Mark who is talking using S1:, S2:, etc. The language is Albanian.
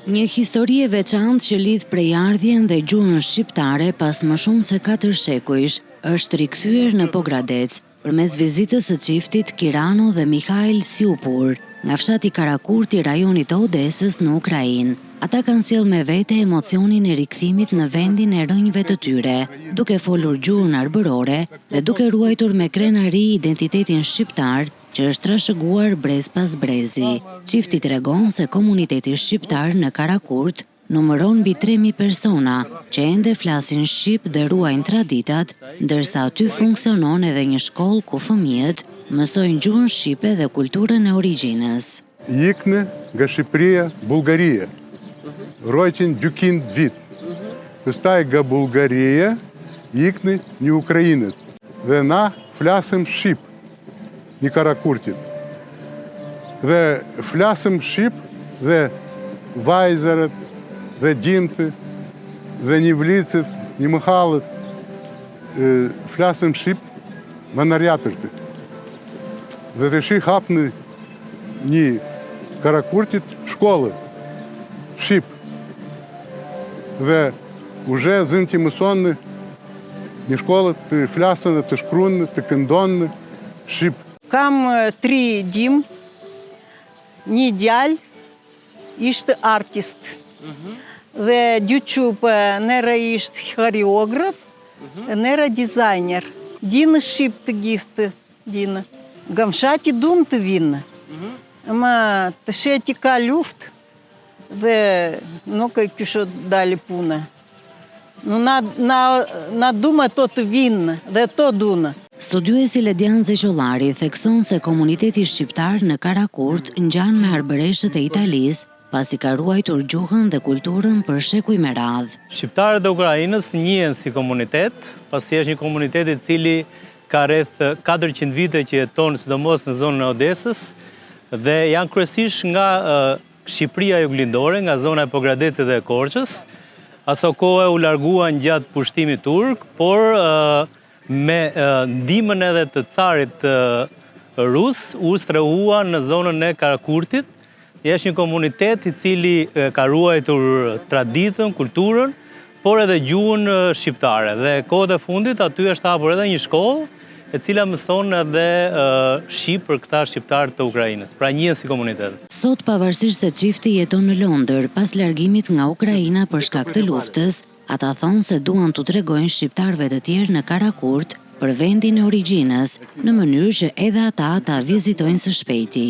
S1: Një histori e veçantë që lidh prejardhjen dhe gjuhën shqiptare pas më shumë se 4 shekujsh është rikthyer në Pogradec përmes vizitës së çiftit Kirano dhe Mikhail Siupur nga fshati Karakurti i rajonit të Odesës në Ukrainë. Ata kanë sjellë me vete emocionin e rikthimit në vendin e rënjve të tyre, duke folur gjuhën arbërore dhe duke ruajtur me krenari identitetin shqiptar që është trashëguar brez pas brezi. Çifti tregon se komuniteti shqiptar në Karakurt numëron mbi 3.000 persona që ende flasin shqip dhe ruajnë traditat, ndërsa aty funksionon edhe një shkollë ku fëmijët mësojnë gjuhën shqipe dhe kulturën e origjinës.
S2: Iknë nga Shqipëria, Bullgaria. Roqin 200 vit. Pastaj nga Bullgaria iknë në Ukrainë. Dhe na flasim shqip në Karakurtit. Dhe flasim shqip dhe vajzërët, dhe gjimtë, dhe një vlicët, një mëhalët, flasim shqip më nërjatërti. Dhe të shi hapë një Karakurtit shkollë, shqip. Dhe uzhe zënë që mësonë një shkollët të flasën dhe të shkrunë, të këndonë shqip.
S3: Kam 3 gjim, një djalë, ishte artist. Dhe dy qupë, nëra ishte choreograf, nëra dizajner. Dinë shqip të gjithë, dinë. Nga mshati dunë të vinë. Ama të sheti ka luft dhe nuk e kështë dali puna. Na dume to të vinë dhe to dunë.
S1: Studiuesi Ledian Zeqollari thekson se komuniteti shqiptar në Karakurt ngjan me arbëreshët e Italisë, pasi ka ruajtur gjuhën dhe kulturën për shekuj me radhë.
S4: Shqiptarët e Ukrainës njihen si komunitet, pasi është një komunitet i cili ka rreth 400 vite që jeton sidomos në zonën e Odesës dhe janë kryesisht nga Shqipëria juglindore, nga zona e Pogradecit dhe e Korçës. Aso kohë u larguan gjatë pushtimit turk, por me ndihmën edhe të carit rus u strehuan në zonën e Karakurtit. Është një komunitet i cili ka ruajtur traditën, kulturën, por edhe gjuhën shqiptare. Dhe kohët e fundit aty është hapur edhe një shkollë e cila mëson edhe shqip për këta shqiptarë të Ukrainës. Pra njihen si komunitet.
S1: Sot pavarësisht se çifti jeton në Londër pas largimit nga Ukraina për shkak të luftës, ata thonë se duan t'u tregojnë shqiptarëve të tjerë në Karakurt për vendin e origjinës, në mënyrë që edhe ata ta vizitojnë së shpejti.